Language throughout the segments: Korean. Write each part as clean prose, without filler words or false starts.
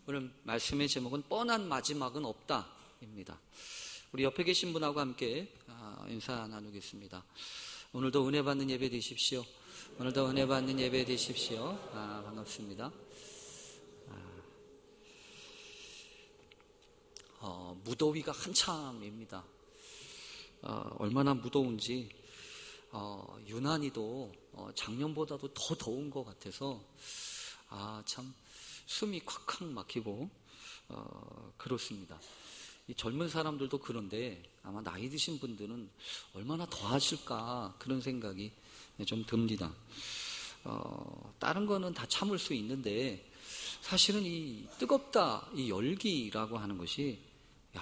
오늘 말씀의 제목은 뻔한 마지막은 없다입니다. 우리 옆에 계신 분하고 함께 인사 나누겠습니다. 오늘도 은혜 받는 예배 되십시오. 오늘도 은혜 받는 예배 되십시오. 반갑습니다. 무더위가 한참입니다. 얼마나 무더운지 유난히도 작년보다도 더 더운 것 같아서 참 숨이 콱콱 막히고 그렇습니다. 이 젊은 사람들도 그런데 아마 나이 드신 분들은 얼마나 더 하실까 그런 생각이 좀 듭니다. 다른 거는 다 참을 수 있는데 사실은 이 뜨겁다, 이 열기라고 하는 것이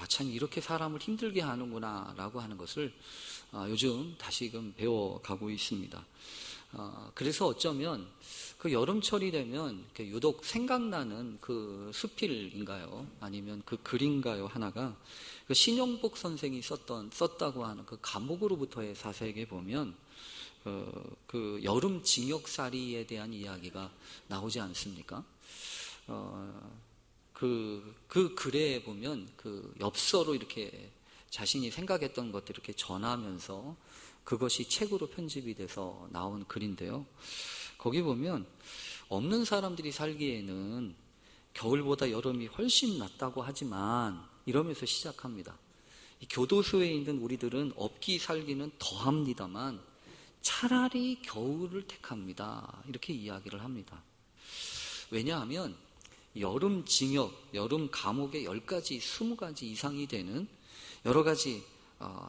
참 이렇게 사람을 힘들게 하는구나 라고 하는 것을 요즘 다시금 배워가고 있습니다. 그래서 어쩌면 그 여름철이 되면 유독 생각나는 그 수필인가요? 아니면 그 글인가요? 하나가 그 신영복 선생이 썼다고 하는 그 감옥으로부터의 사색에 보면 그 여름 징역살이에 대한 이야기가 나오지 않습니까? 그 글에 보면 그 엽서로 이렇게 자신이 생각했던 것들을 이렇게 전하면서 그것이 책으로 편집이 돼서 나온 글인데요. 거기 보면 없는 사람들이 살기에는 겨울보다 여름이 훨씬 낫다고 하지만 이러면서 시작합니다. 이 교도소에 있는 우리들은 없기 살기는 더합니다만 차라리 겨울을 택합니다. 이렇게 이야기를 합니다. 왜냐하면 여름 징역, 여름 감옥에 10가지, 20가지 이상이 되는 여러 가지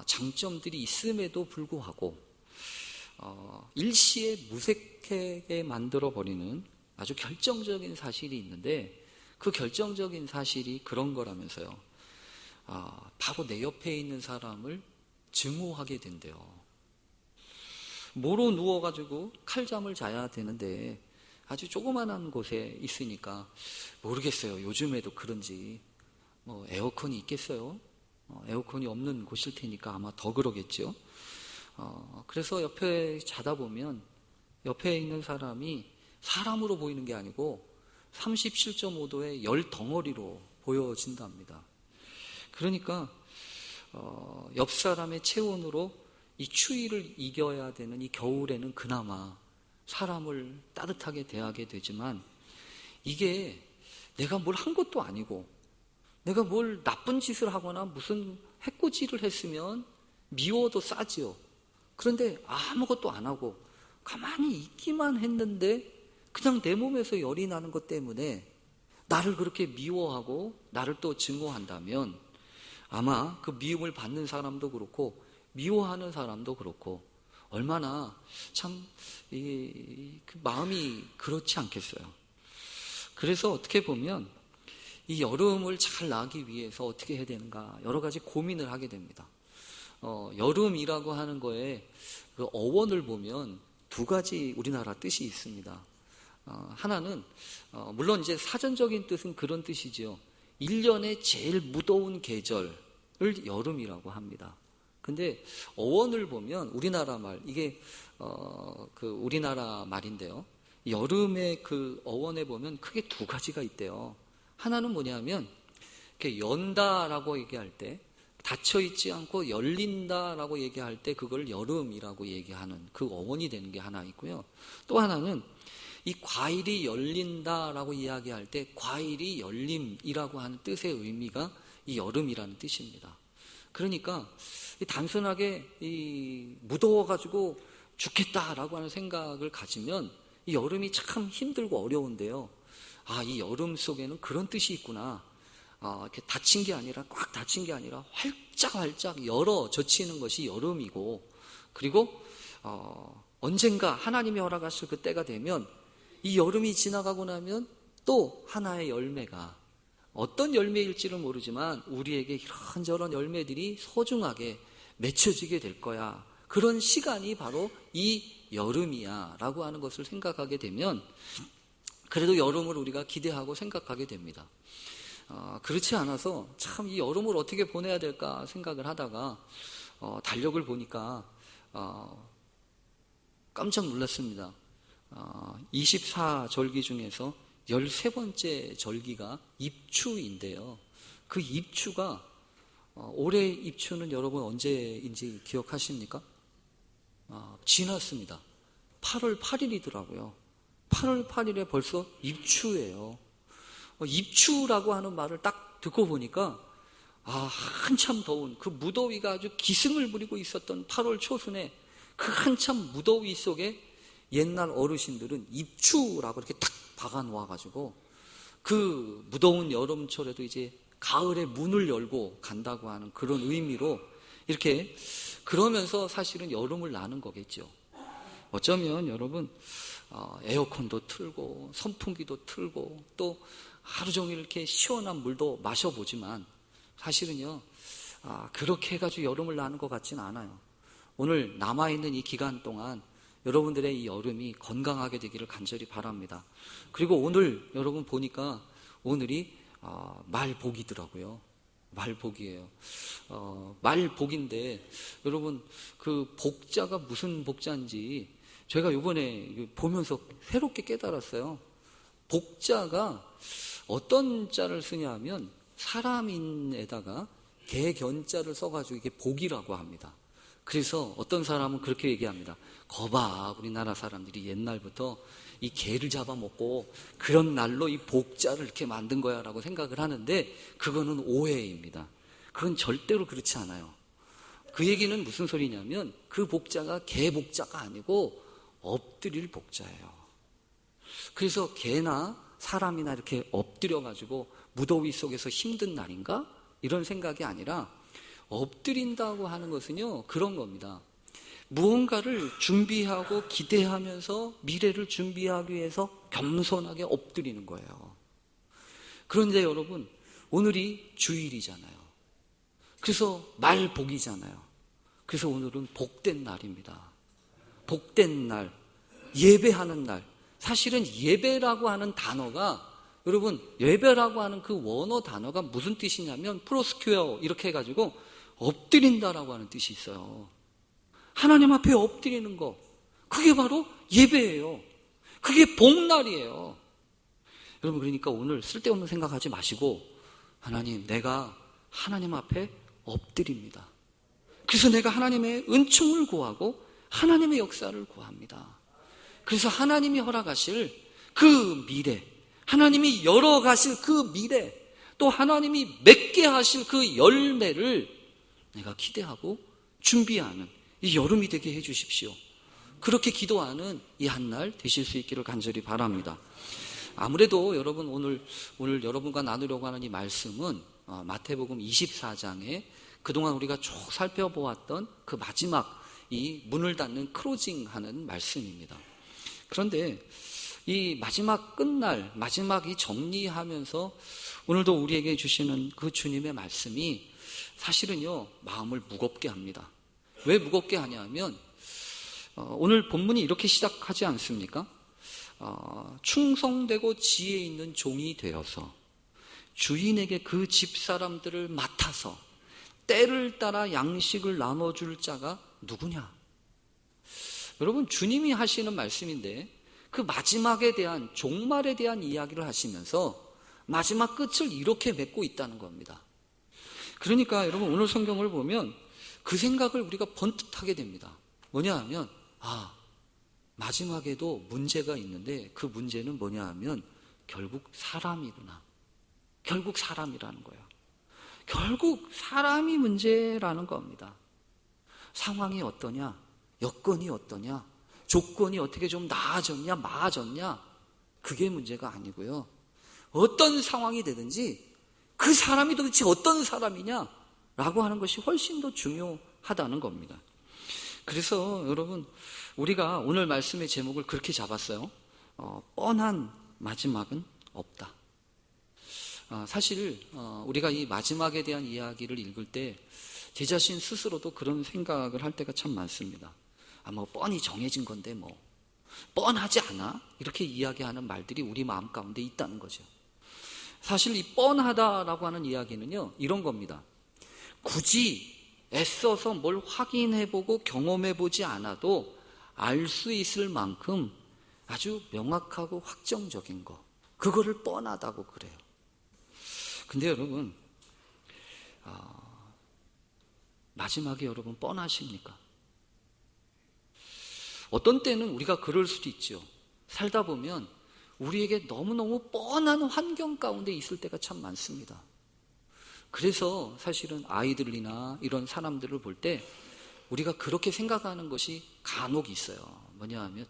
장점들이 있음에도 불구하고 일시에 무색하게 만들어버리는 아주 결정적인 사실이 있는데 그 결정적인 사실이 그런 거라면서요. 바로 내 옆에 있는 사람을 증오하게 된대요. 모로 누워가지고 칼잠을 자야 되는데 아주 조그만한 곳에 있으니까 모르겠어요. 요즘에도 그런지 에어컨이 있겠어요? 에어컨이 없는 곳일 테니까 아마 더 그러겠죠. 그래서 옆에 자다 보면 옆에 있는 사람이 사람으로 보이는 게 아니고 37.5도의 열 덩어리로 보여진답니다. 그러니까 옆 사람의 체온으로 이 추위를 이겨야 되는 이 겨울에는 그나마 사람을 따뜻하게 대하게 되지만 이게 내가 뭘 한 것도 아니고 내가 뭘 나쁜 짓을 하거나 무슨 해코지를 했으면 미워도 싸지요. 그런데 아무것도 안 하고 가만히 있기만 했는데 그냥 내 몸에서 열이 나는 것 때문에 나를 그렇게 미워하고 나를 또 증오한다면 아마 그 미움을 받는 사람도 그렇고 미워하는 사람도 그렇고 얼마나 참 그 마음이 그렇지 않겠어요. 그래서 어떻게 보면 이 여름을 잘 나기 위해서 어떻게 해야 되는가 여러 가지 고민을 하게 됩니다. 여름이라고 하는 거에 그 어원을 보면 두 가지 우리나라 뜻이 있습니다. 하나는 물론 이제 사전적인 뜻은 그런 뜻이죠. 1년에 제일 무더운 계절을 여름이라고 합니다. 근데 어원을 보면 우리나라 말 이게 그 우리나라 말인데요. 여름의 그 어원에 보면 크게 두 가지가 있대요. 하나는 뭐냐면 이렇게 연다라고 얘기할 때 닫혀있지 않고 열린다라고 얘기할 때 그걸 여름이라고 얘기하는 그 어원이 되는 게 하나 있고요. 또 하나는 이 과일이 열린다라고 이야기할 때 과일이 열림이라고 하는 뜻의 의미가 이 여름이라는 뜻입니다. 그러니까 단순하게 무더워가지고 죽겠다라고 하는 생각을 가지면 이 여름이 참 힘들고 어려운데요. 이 여름 속에는 그런 뜻이 있구나. 이렇게 닫힌 게 아니라 꽉 닫힌 게 아니라 활짝활짝 열어 젖히는 것이 여름이고 그리고 언젠가 하나님이 허락하실 그 때가 되면 이 여름이 지나가고 나면 또 하나의 열매가 어떤 열매일지는 모르지만 우리에게 이런저런 열매들이 소중하게 맺혀지게 될 거야. 그런 시간이 바로 이 여름이야 라고 하는 것을 생각하게 되면 그래도 여름을 우리가 기대하고 생각하게 됩니다. 그렇지 않아서 참 이 여름을 어떻게 보내야 될까 생각을 하다가 달력을 보니까 깜짝 놀랐습니다. 24절기 중에서 13번째 절기가 입추인데요. 그 입추가 올해 입추는 여러분 언제인지 기억하십니까? 지났습니다. 8월 8일이더라고요. 8월 8일에 벌써 입추예요. 입추라고 하는 말을 딱 듣고 보니까 한참 더운 그 무더위가 아주 기승을 부리고 있었던 8월 초순에 그 한참 무더위 속에 옛날 어르신들은 입추라고 이렇게 딱 박아놓아가지고 그 무더운 여름철에도 이제 가을에 문을 열고 간다고 하는 그런 의미로 이렇게 그러면서 사실은 여름을 나는 거겠죠. 어쩌면 여러분 에어컨도 틀고 선풍기도 틀고 또 하루 종일 이렇게 시원한 물도 마셔보지만 사실은요 그렇게 해가지고 여름을 나는 것 같지는 않아요. 오늘 남아있는 이 기간 동안 여러분들의 이 여름이 건강하게 되기를 간절히 바랍니다. 그리고 오늘 여러분 보니까 오늘이 말복이더라고요. 말복이에요. 말복인데 여러분 그 복자가 무슨 복자인지 제가 이번에 보면서 새롭게 깨달았어요. 복자가 어떤 자를 쓰냐 하면 사람인에다가 개견자를 써가지고 이게 복이라고 합니다. 그래서 어떤 사람은 그렇게 얘기합니다. 거봐, 우리나라 사람들이 옛날부터 이 개를 잡아먹고 그런 날로 이 복자를 이렇게 만든 거야 라고 생각을 하는데 그거는 오해입니다. 그건 절대로 그렇지 않아요. 그 얘기는 무슨 소리냐면 그 복자가 개 복자가 아니고 엎드릴 복자예요. 그래서 개나 사람이나 이렇게 엎드려가지고 무더위 속에서 힘든 날인가? 이런 생각이 아니라 엎드린다고 하는 것은요 그런 겁니다. 무언가를 준비하고 기대하면서 미래를 준비하기 위해서 겸손하게 엎드리는 거예요. 그런데 여러분 오늘이 주일이잖아요. 그래서 말복이잖아요. 그래서 오늘은 복된 날입니다. 복된 날, 예배하는 날. 사실은 예배라고 하는 단어가 여러분 예배라고 하는 그 원어 단어가 무슨 뜻이냐면 프로스큐어 이렇게 해가지고 엎드린다라고 하는 뜻이 있어요. 하나님 앞에 엎드리는 거 그게 바로 예배예요. 그게 복날이에요. 여러분 그러니까 오늘 쓸데없는 생각하지 마시고 하나님 내가 하나님 앞에 엎드립니다. 그래서 내가 하나님의 은총을 구하고 하나님의 역사를 구합니다. 그래서 하나님이 허락하실 그 미래 하나님이 열어가실 그 미래 또 하나님이 맺게 하실 그 열매를 내가 기대하고 준비하는 이 여름이 되게 해주십시오. 그렇게 기도하는 이 한날 되실 수 있기를 간절히 바랍니다. 아무래도 여러분 오늘 여러분과 나누려고 하는 이 말씀은 마태복음 24장에 그동안 우리가 쭉 살펴보았던 그 마지막 이 문을 닫는 클로징하는 말씀입니다. 그런데 이 마지막 끝날 마지막 이 정리하면서 오늘도 우리에게 주시는 그 주님의 말씀이 사실은요 마음을 무겁게 합니다. 왜 무겁게 하냐면 오늘 본문이 이렇게 시작하지 않습니까? 충성되고 지혜 있는 종이 되어서 주인에게 그 집사람들을 맡아서 때를 따라 양식을 나눠줄 자가 누구냐? 여러분 주님이 하시는 말씀인데 그 마지막에 대한 종말에 대한 이야기를 하시면서 마지막 끝을 이렇게 맺고 있다는 겁니다. 그러니까 여러분 오늘 성경을 보면 그 생각을 우리가 번뜩 하게 됩니다. 뭐냐 하면 마지막에도 문제가 있는데 그 문제는 뭐냐 하면 결국 사람이구나. 결국 사람이라는 거예요. 결국 사람이 문제라는 겁니다. 상황이 어떠냐? 여건이 어떠냐? 조건이 어떻게 좀 나아졌냐? 마아졌냐? 그게 문제가 아니고요. 어떤 상황이 되든지 그 사람이 도대체 어떤 사람이냐? 라고 하는 것이 훨씬 더 중요하다는 겁니다. 그래서 여러분 우리가 오늘 말씀의 제목을 그렇게 잡았어요. 뻔한 마지막은 없다. 사실 우리가 이 마지막에 대한 이야기를 읽을 때 제 자신 스스로도 그런 생각을 할 때가 참 많습니다. 뭐 뻔히 정해진 건데 뭐 뻔하지 않아? 이렇게 이야기하는 말들이 우리 마음 가운데 있다는 거죠. 사실 이 뻔하다라고 하는 이야기는요 이런 겁니다. 굳이 애써서 뭘 확인해보고 경험해보지 않아도 알 수 있을 만큼 아주 명확하고 확정적인 거 그거를 뻔하다고 그래요. 근데 여러분, 마지막에 여러분 뻔하십니까? 어떤 때는 우리가 그럴 수도 있죠. 살다 보면 우리에게 너무너무 뻔한 환경 가운데 있을 때가 참 많습니다. 그래서 사실은 아이들이나 이런 사람들을 볼 때 우리가 그렇게 생각하는 것이 간혹 있어요. 뭐냐 하면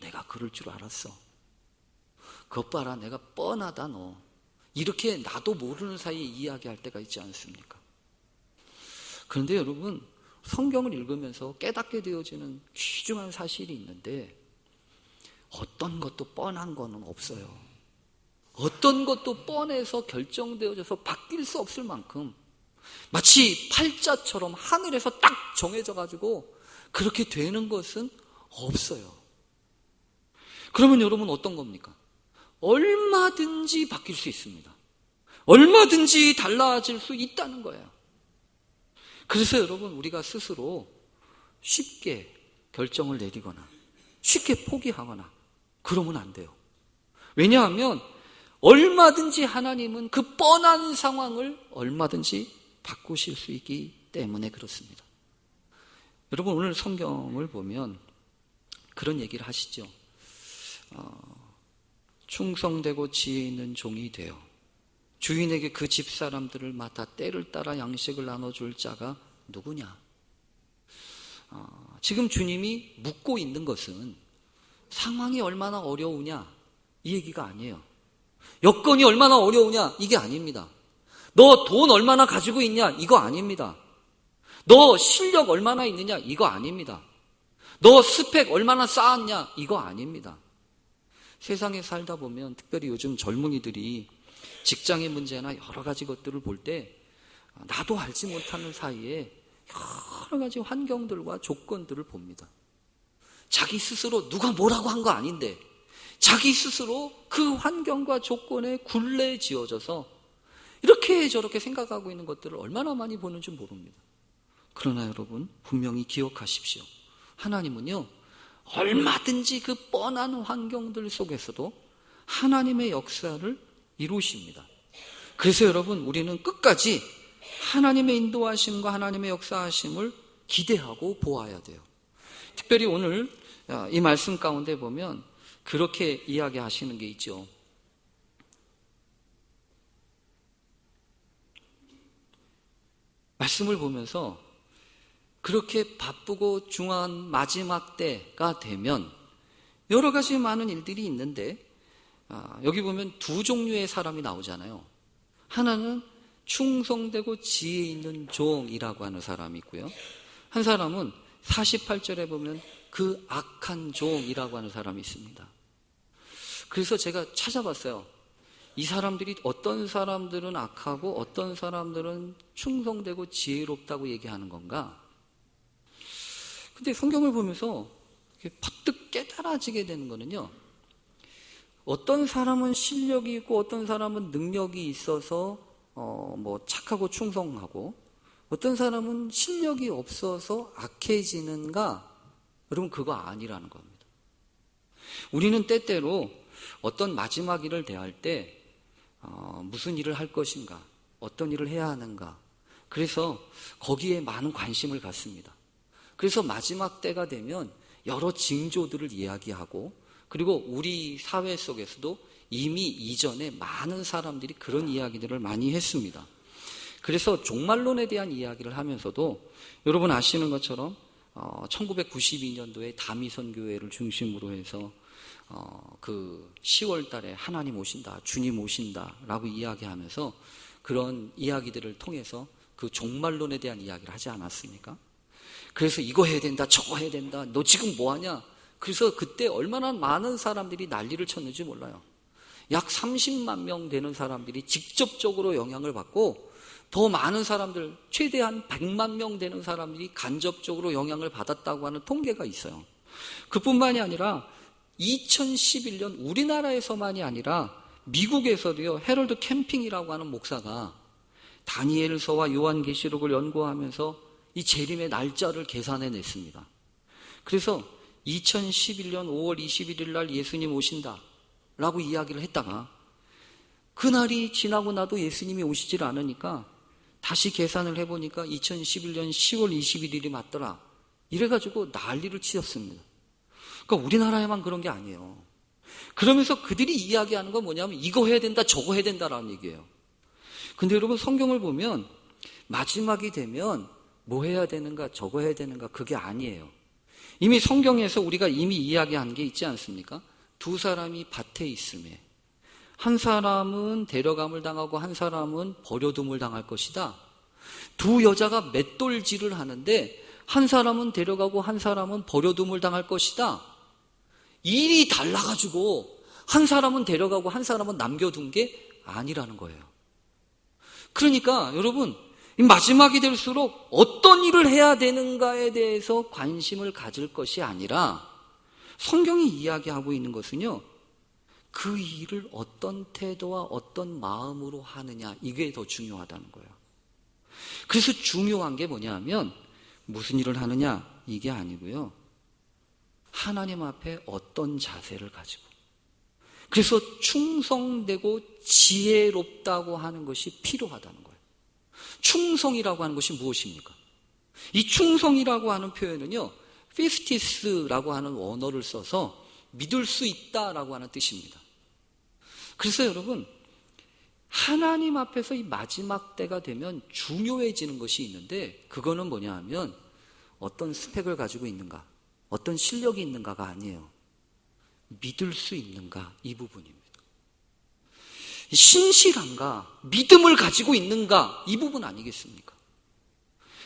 내가 그럴 줄 알았어. 그것 봐라, 내가 뻔하다 너. 이렇게 나도 모르는 사이에 이야기할 때가 있지 않습니까? 그런데 여러분, 성경을 읽으면서 깨닫게 되어지는 귀중한 사실이 있는데 어떤 것도 뻔한 거는 없어요. 어떤 것도 뻔해서 결정되어져서 바뀔 수 없을 만큼 마치 팔자처럼 하늘에서 딱 정해져 가지고 그렇게 되는 것은 없어요. 그러면 여러분 어떤 겁니까? 얼마든지 바뀔 수 있습니다. 얼마든지 달라질 수 있다는 거예요. 그래서 여러분, 우리가 스스로 쉽게 결정을 내리거나 쉽게 포기하거나 그러면 안 돼요. 왜냐하면 얼마든지 하나님은 그 뻔한 상황을 얼마든지 바꾸실 수 있기 때문에 그렇습니다. 여러분, 오늘 성경을 보면 그런 얘기를 하시죠. 충성되고 지혜 있는 종이 되어 주인에게 그 집 사람들을 맡아 때를 따라 양식을 나눠줄 자가 누구냐? 지금 주님이 묻고 있는 것은 상황이 얼마나 어려우냐 이 얘기가 아니에요. 여건이 얼마나 어려우냐 이게 아닙니다. 너 돈 얼마나 가지고 있냐 이거 아닙니다. 너 실력 얼마나 있느냐 이거 아닙니다. 너 스펙 얼마나 쌓았냐 이거 아닙니다. 세상에 살다 보면 특별히 요즘 젊은이들이 직장의 문제나 여러 가지 것들을 볼 때 나도 알지 못하는 사이에 여러 가지 환경들과 조건들을 봅니다. 자기 스스로 누가 뭐라고 한 거 아닌데 자기 스스로 그 환경과 조건에 굴레 지어져서 이렇게 저렇게 생각하고 있는 것들을 얼마나 많이 보는지 모릅니다. 그러나 여러분, 분명히 기억하십시오. 하나님은요, 얼마든지 그 뻔한 환경들 속에서도 하나님의 역사를 이루십니다. 그래서 여러분, 우리는 끝까지 하나님의 인도하심과 하나님의 역사하심을 기대하고 보아야 돼요. 특별히 오늘 이 말씀 가운데 보면 그렇게 이야기하시는 게 있죠. 말씀을 보면서 그렇게 바쁘고 중한 마지막 때가 되면 여러 가지 많은 일들이 있는데 여기 보면 두 종류의 사람이 나오잖아요. 하나는 충성되고 지혜 있는 종이라고 하는 사람이 있고요. 한 사람은 48절에 보면 그 악한 종이라고 하는 사람이 있습니다. 그래서 제가 찾아봤어요. 이 사람들이 어떤 사람들은 악하고 어떤 사람들은 충성되고 지혜롭다고 얘기하는 건가? 근데 성경을 보면서 퍼뜩 깨달아지게 되는 거는요. 어떤 사람은 실력이 있고 어떤 사람은 능력이 있어서 착하고 충성하고 어떤 사람은 실력이 없어서 악해지는가? 여러분, 그거 아니라는 겁니다. 우리는 때때로 어떤 마지막 일을 대할 때 무슨 일을 할 것인가, 어떤 일을 해야 하는가, 그래서 거기에 많은 관심을 갖습니다. 그래서 마지막 때가 되면 여러 징조들을 이야기하고, 그리고 우리 사회 속에서도 이미 이전에 많은 사람들이 그런 이야기들을 많이 했습니다. 그래서 종말론에 대한 이야기를 하면서도 여러분 아시는 것처럼 1992년도에 다미선 교회를 중심으로 해서 그 10월 달에 하나님 오신다, 주님 오신다 라고 이야기하면서 그런 이야기들을 통해서 그 종말론에 대한 이야기를 하지 않았습니까? 그래서 이거 해야 된다, 저거 해야 된다, 너 지금 뭐하냐? 그래서 그때 얼마나 많은 사람들이 난리를 쳤는지 몰라요. 약 30만 명 되는 사람들이 직접적으로 영향을 받고 더 많은 사람들, 최대한 100만 명 되는 사람들이 간접적으로 영향을 받았다고 하는 통계가 있어요. 그뿐만이 아니라 2011년 우리나라에서만이 아니라 미국에서도요, 해럴드 캠핑이라고 하는 목사가 다니엘서와 요한계시록을 연구하면서 이 재림의 날짜를 계산해 냈습니다. 그래서 2011년 5월 21일 날 예수님 오신다 라고 이야기를 했다가 그날이 지나고 나도 예수님이 오시질 않으니까 다시 계산을 해보니까 2011년 10월 21일이 맞더라. 이래가지고 난리를 치셨습니다. 그러니까 우리나라에만 그런 게 아니에요. 그러면서 그들이 이야기하는 건 뭐냐면 이거 해야 된다 저거 해야 된다라는 얘기예요. 근데 여러분 성경을 보면 마지막이 되면 뭐 해야 되는가 저거 해야 되는가 그게 아니에요. 이미 성경에서 우리가 이미 이야기한 게 있지 않습니까? 두 사람이 밭에 있음에 한 사람은 데려감을 당하고 한 사람은 버려둠을 당할 것이다. 두 여자가 맷돌질을 하는데 한 사람은 데려가고 한 사람은 버려둠을 당할 것이다. 일이 달라가지고 한 사람은 데려가고 한 사람은 남겨둔 게 아니라는 거예요. 그러니까 여러분 마지막이 될수록 어떤 일을 해야 되는가에 대해서 관심을 가질 것이 아니라 성경이 이야기하고 있는 것은요, 그 일을 어떤 태도와 어떤 마음으로 하느냐, 이게 더 중요하다는 거예요. 그래서 중요한 게 뭐냐면 무슨 일을 하느냐 이게 아니고요, 하나님 앞에 어떤 자세를 가지고, 그래서 충성되고 지혜롭다고 하는 것이 필요하다는 거예요. 충성이라고 하는 것이 무엇입니까? 이 충성이라고 하는 표현은요, 피스티스라고 하는 원어를 써서 믿을 수 있다라고 하는 뜻입니다. 그래서 여러분, 하나님 앞에서 이 마지막 때가 되면 중요해지는 것이 있는데, 그거는 뭐냐 하면 어떤 스펙을 가지고 있는가, 어떤 실력이 있는가가 아니에요. 믿을 수 있는가, 이 부분입니다. 신실한가, 믿음을 가지고 있는가, 이 부분 아니겠습니까?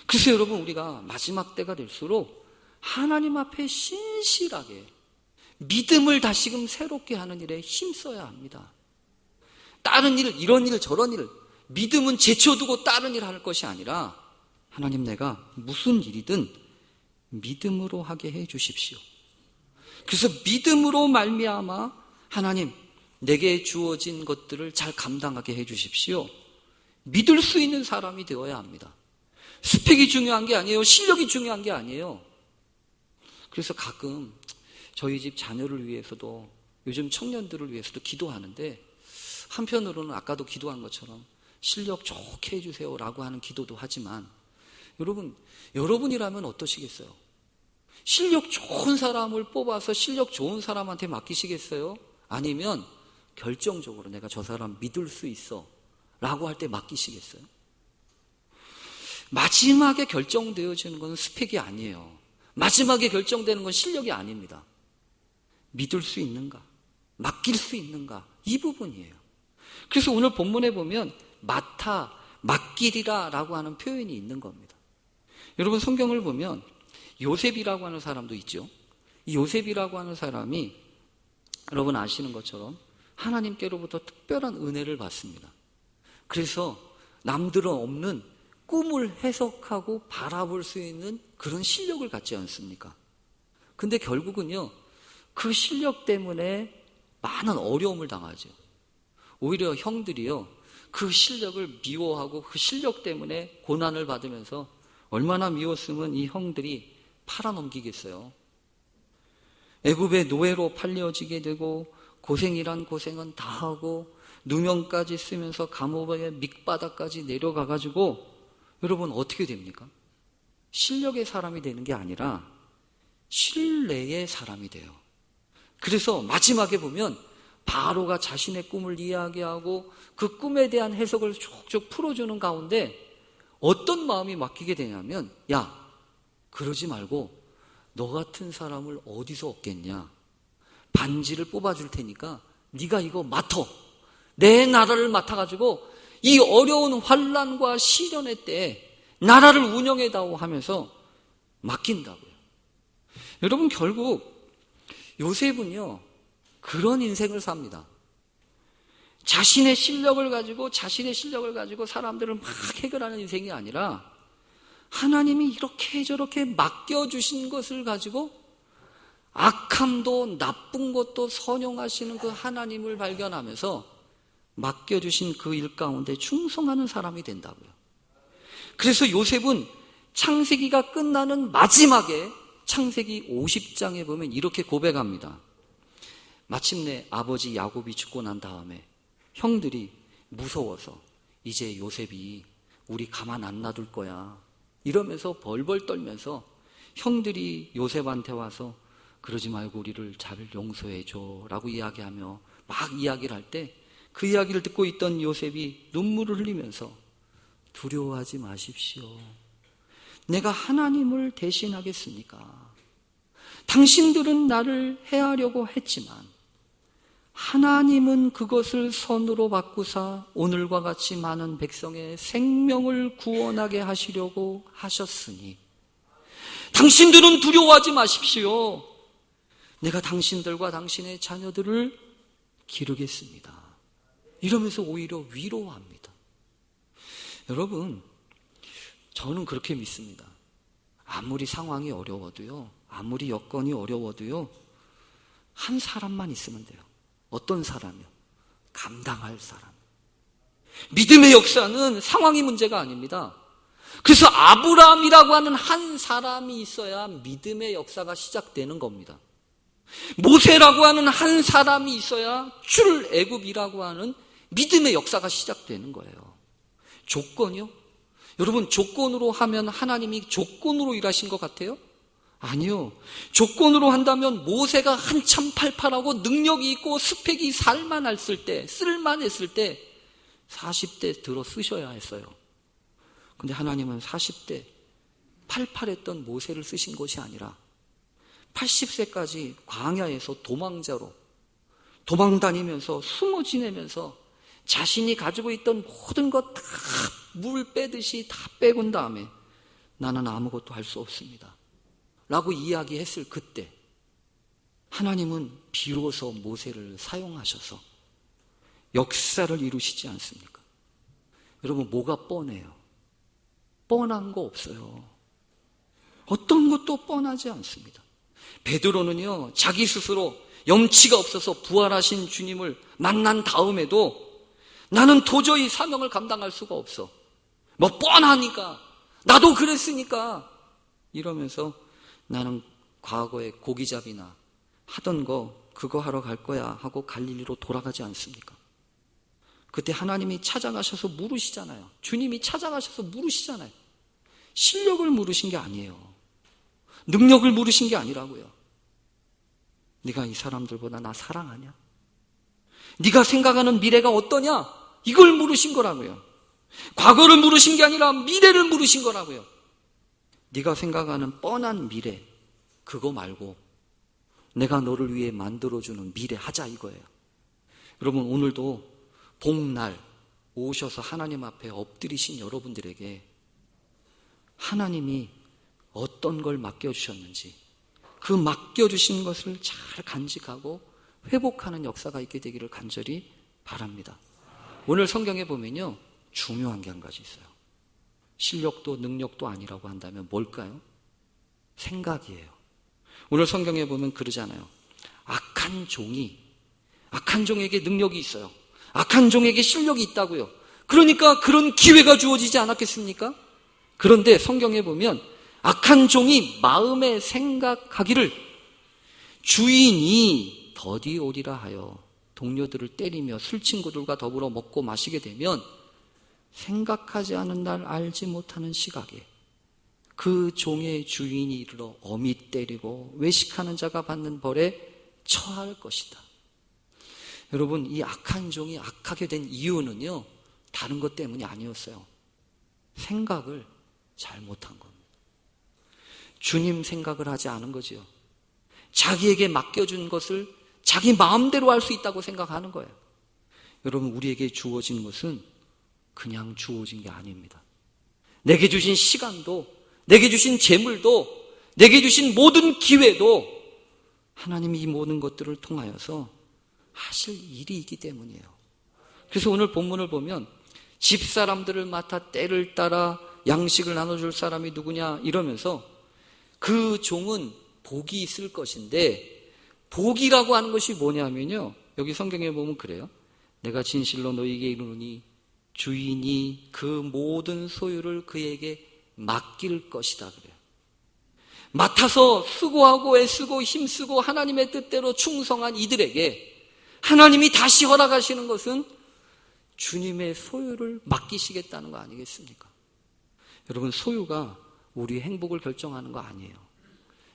그래서 여러분, 우리가 마지막 때가 될수록 하나님 앞에 신실하게 믿음을 다시금 새롭게 하는 일에 힘써야 합니다. 다른 일, 이런 일, 저런 일, 믿음은 제쳐두고 다른 일 할 것이 아니라, 하나님, 내가 무슨 일이든 믿음으로 하게 해 주십시오. 그래서 믿음으로 말미암아 하나님, 내게 주어진 것들을 잘 감당하게 해 주십시오. 믿을 수 있는 사람이 되어야 합니다. 스펙이 중요한 게 아니에요. 실력이 중요한 게 아니에요. 그래서 가끔 저희 집 자녀를 위해서도, 요즘 청년들을 위해서도 기도하는데, 한편으로는 아까도 기도한 것처럼 실력 좋게 해주세요 라고 하는 기도도 하지만, 여러분이라면 어떠시겠어요? 실력 좋은 사람을 뽑아서 실력 좋은 사람한테 맡기시겠어요? 아니면 결정적으로 내가 저 사람 믿을 수 있어 라고 할 때 맡기시겠어요? 마지막에 결정되어지는 것은 스펙이 아니에요. 마지막에 결정되는 건 실력이 아닙니다. 믿을 수 있는가, 맡길 수 있는가, 이 부분이에요. 그래서 오늘 본문에 보면 맡기리라 라고 하는 표현이 있는 겁니다. 여러분, 성경을 보면 요셉이라고 하는 사람도 있죠. 이 요셉이라고 하는 사람이 여러분 아시는 것처럼 하나님께로부터 특별한 은혜를 받습니다. 그래서 남들은 없는 꿈을 해석하고 바라볼 수 있는 그런 실력을 갖지 않습니까? 근데 결국은요, 그 실력 때문에 많은 어려움을 당하죠. 오히려 형들이요, 그 실력을 미워하고 그 실력 때문에 고난을 받으면서 얼마나 미웠으면 이 형들이 팔아넘기겠어요. 애굽의 노예로 팔려지게 되고 고생이란 고생은 다 하고 누명까지 쓰면서 감옥의 밑바닥까지 내려가가지고 여러분 어떻게 됩니까? 실력의 사람이 되는 게 아니라 신뢰의 사람이 돼요. 그래서 마지막에 보면 바로가 자신의 꿈을 이야기하고 그 꿈에 대한 해석을 쭉 풀어주는 가운데 어떤 마음이 맡기게 되냐면, 야, 그러지 말고 너 같은 사람을 어디서 얻겠냐, 반지를 뽑아줄 테니까 네가 이거 맡어, 내 나라를 맡아가지고 이 어려운 환난과 시련의 때에 나라를 운영해다오 하면서 맡긴다고요. 여러분, 결국 요셉은요 그런 인생을 삽니다. 자신의 실력을 가지고 사람들을 막 해결하는 인생이 아니라 하나님이 이렇게 저렇게 맡겨주신 것을 가지고 악함도 나쁜 것도 선용하시는 그 하나님을 발견하면서 맡겨주신 그 일 가운데 충성하는 사람이 된다고요. 그래서 요셉은 창세기가 끝나는 마지막에 창세기 50장에 보면 이렇게 고백합니다. 마침내 아버지 야곱이 죽고 난 다음에 형들이 무서워서 이제 요셉이 우리 가만 안 놔둘 거야 이러면서 벌벌 떨면서 형들이 요셉한테 와서 그러지 말고 우리를 잘 용서해줘 라고 이야기하며 막 이야기를 할 때 그 이야기를 듣고 있던 요셉이 눈물을 흘리면서 두려워하지 마십시오. 내가 하나님을 대신하겠습니까? 당신들은 나를 해하려고 했지만 하나님은 그것을 선으로 바꾸사 오늘과 같이 많은 백성의 생명을 구원하게 하시려고 하셨으니 당신들은 두려워하지 마십시오. 내가 당신들과 당신의 자녀들을 기르겠습니다. 이러면서 오히려 위로합니다. 여러분, 저는 그렇게 믿습니다. 아무리 상황이 어려워도요, 아무리 여건이 어려워도요, 한 사람만 있으면 돼요. 어떤 사람이요? 감당할 사람. 믿음의 역사는 상황이 문제가 아닙니다. 그래서 아브라함이라고 하는 한 사람이 있어야 믿음의 역사가 시작되는 겁니다. 모세라고 하는 한 사람이 있어야 출애굽이라고 하는 믿음의 역사가 시작되는 거예요. 조건이요? 여러분, 조건으로 하면 하나님이 조건으로 일하신 것 같아요? 아니요. 조건으로 한다면 모세가 한참 팔팔하고 능력이 있고 스펙이 쓸만했을 때 40대 들어 쓰셔야 했어요. 근데 하나님은 40대 팔팔했던 모세를 쓰신 것이 아니라 80세까지 광야에서 도망자로 도망다니면서 숨어 지내면서 자신이 가지고 있던 모든 것 다 물 빼듯이 다 빼곤 다음에 나는 아무것도 할 수 없습니다 라고 이야기했을 그때 하나님은 비로소 모세를 사용하셔서 역사를 이루시지 않습니까? 여러분, 뭐가 뻔해요? 뻔한 거 없어요. 어떤 것도 뻔하지 않습니다. 베드로는요, 자기 스스로 염치가 없어서 부활하신 주님을 만난 다음에도 나는 도저히 사명을 감당할 수가 없어. 뭐 뻔하니까, 나도 그랬으니까 이러면서 나는 과거에 고기잡이나 하던 거 그거 하러 갈 거야 하고 갈릴리로 돌아가지 않습니까? 그때 하나님이 찾아가셔서 물으시잖아요. 주님이 찾아가셔서 물으시잖아요. 실력을 물으신 게 아니에요. 능력을 물으신 게 아니라고요. 네가 이 사람들보다 나 사랑하냐? 네가 생각하는 미래가 어떠냐? 이걸 물으신 거라고요. 과거를 물으신 게 아니라 미래를 물으신 거라고요. 네가 생각하는 뻔한 미래, 그거 말고 내가 너를 위해 만들어주는 미래 하자 이거예요. 여러분, 오늘도 복날 오셔서 하나님 앞에 엎드리신 여러분들에게 하나님이 어떤 걸 맡겨주셨는지 그 맡겨주신 것을 잘 간직하고 회복하는 역사가 있게 되기를 간절히 바랍니다. 오늘 성경에 보면요, 중요한 게 한 가지 있어요. 실력도 능력도 아니라고 한다면 뭘까요? 생각이에요. 오늘 성경에 보면 그러잖아요. 악한 종에게 능력이 있어요. 악한 종에게 실력이 있다고요. 그러니까 그런 기회가 주어지지 않았겠습니까? 그런데 성경에 보면 악한 종이 마음에 생각하기를 주인이 더디 오리라 하여 동료들을 때리며 술 친구들과 더불어 먹고 마시게 되면 생각하지 않은 날 알지 못하는 시각에 그 종의 주인이 이르러 엄히 때리고 외식하는 자가 받는 벌에 처할 것이다. 여러분, 이 악한 종이 악하게 된 이유는요, 다른 것 때문이 아니었어요. 생각을 잘못한 겁니다. 주님 생각을 하지 않은 거지요. 자기에게 맡겨준 것을 자기 마음대로 할 수 있다고 생각하는 거예요. 여러분, 우리에게 주어진 것은 그냥 주어진 게 아닙니다. 내게 주신 시간도, 내게 주신 재물도, 내게 주신 모든 기회도 하나님이 이 모든 것들을 통하여서 하실 일이 있기 때문이에요. 그래서 오늘 본문을 보면 집사람들을 맡아 때를 따라 양식을 나눠줄 사람이 누구냐 이러면서 그 종은 복이 있을 것인데, 복이라고 하는 것이 뭐냐면요, 여기 성경에 보면 그래요. 내가 진실로 너희에게 이르노니 주인이 그 모든 소유를 그에게 맡길 것이다 그래요. 맡아서 수고하고 애쓰고 힘쓰고 하나님의 뜻대로 충성한 이들에게 하나님이 다시 허락하시는 것은 주님의 소유를 맡기시겠다는 거 아니겠습니까? 여러분, 소유가 우리의 행복을 결정하는 거 아니에요.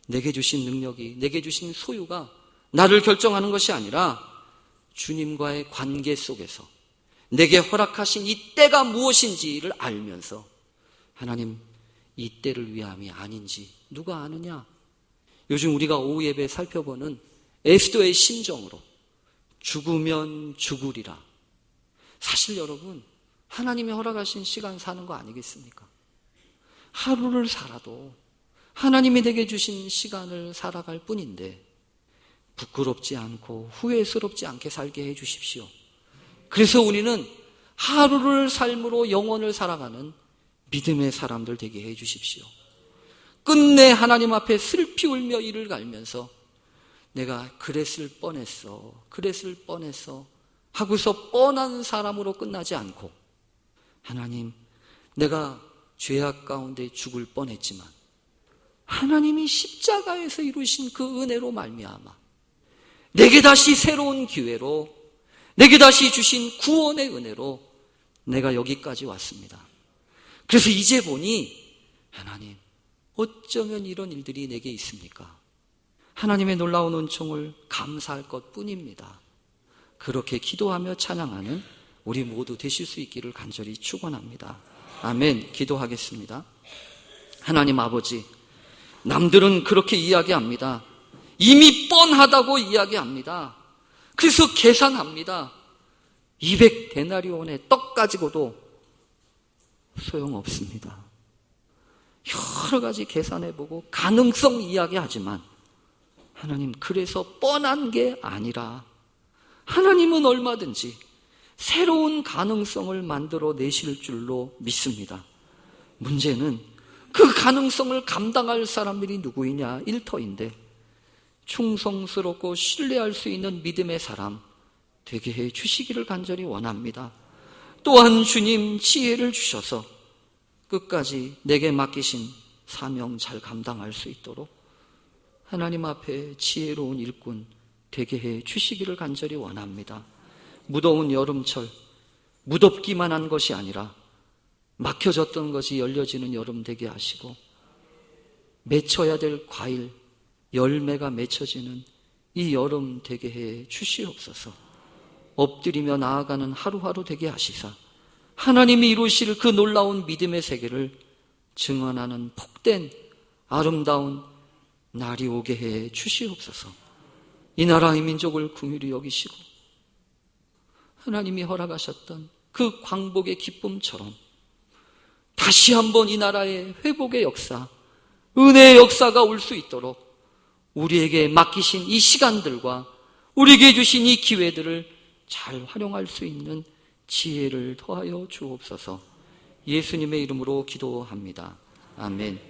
내게 주신 능력이, 내게 주신 소유가 나를 결정하는 것이 아니라 주님과의 관계 속에서 내게 허락하신 이 때가 무엇인지를 알면서 하나님, 이 때를 위함이 아닌지 누가 아느냐? 요즘 우리가 오후 예배 살펴보는 에스더의 심정으로 죽으면 죽으리라. 사실 여러분, 하나님이 허락하신 시간 사는 거 아니겠습니까? 하루를 살아도 하나님이 내게 주신 시간을 살아갈 뿐인데 부끄럽지 않고 후회스럽지 않게 살게 해 주십시오. 그래서 우리는 하루를 삶으로 영원을 살아가는 믿음의 사람들 되게 해 주십시오. 끝내 하나님 앞에 슬피 울며 이를 갈면서 내가 그랬을 뻔했어 하고서 뻔한 사람으로 끝나지 않고 하나님, 내가 죄악 가운데 죽을 뻔했지만 하나님이 십자가에서 이루신 그 은혜로 말미암아 내게 다시 새로운 기회로, 내게 다시 주신 구원의 은혜로 내가 여기까지 왔습니다. 그래서 이제 보니 하나님, 어쩌면 이런 일들이 내게 있습니까? 하나님의 놀라운 은총을 감사할 것뿐입니다. 그렇게 기도하며 찬양하는 우리 모두 되실 수 있기를 간절히 축원합니다. 아멘. 기도하겠습니다. 하나님 아버지, 남들은 그렇게 이야기합니다. 이미 뻔하다고 이야기합니다. 그래서 계산합니다. 200데나리온의 떡 가지고도 소용없습니다. 여러 가지 계산해보고 가능성 이야기하지만 하나님, 그래서 뻔한 게 아니라 하나님은 얼마든지 새로운 가능성을 만들어 내실 줄로 믿습니다. 문제는 그 가능성을 감당할 사람들이 누구이냐, 일터인데 충성스럽고 신뢰할 수 있는 믿음의 사람 되게 해 주시기를 간절히 원합니다. 또한 주님 지혜를 주셔서 끝까지 내게 맡기신 사명 잘 감당할 수 있도록 하나님 앞에 지혜로운 일꾼 되게 해 주시기를 간절히 원합니다. 무더운 여름철, 무덥기만 한 것이 아니라 막혀졌던 것이 열려지는 여름 되게 하시고 맺혀야 될 과일, 열매가 맺혀지는 이 여름 되게 해 주시옵소서. 엎드리며 나아가는 하루하루 되게 하시사 하나님이 이루실 그 놀라운 믿음의 세계를 증언하는 복된 아름다운 날이 오게 해 주시옵소서. 이 나라의 민족을 긍휼히 여기시고 하나님이 허락하셨던 그 광복의 기쁨처럼 다시 한번 이 나라의 회복의 역사, 은혜의 역사가 올 수 있도록 우리에게 맡기신 이 시간들과 우리에게 주신 이 기회들을 잘 활용할 수 있는 지혜를 더하여 주옵소서. 예수님의 이름으로 기도합니다. 아멘.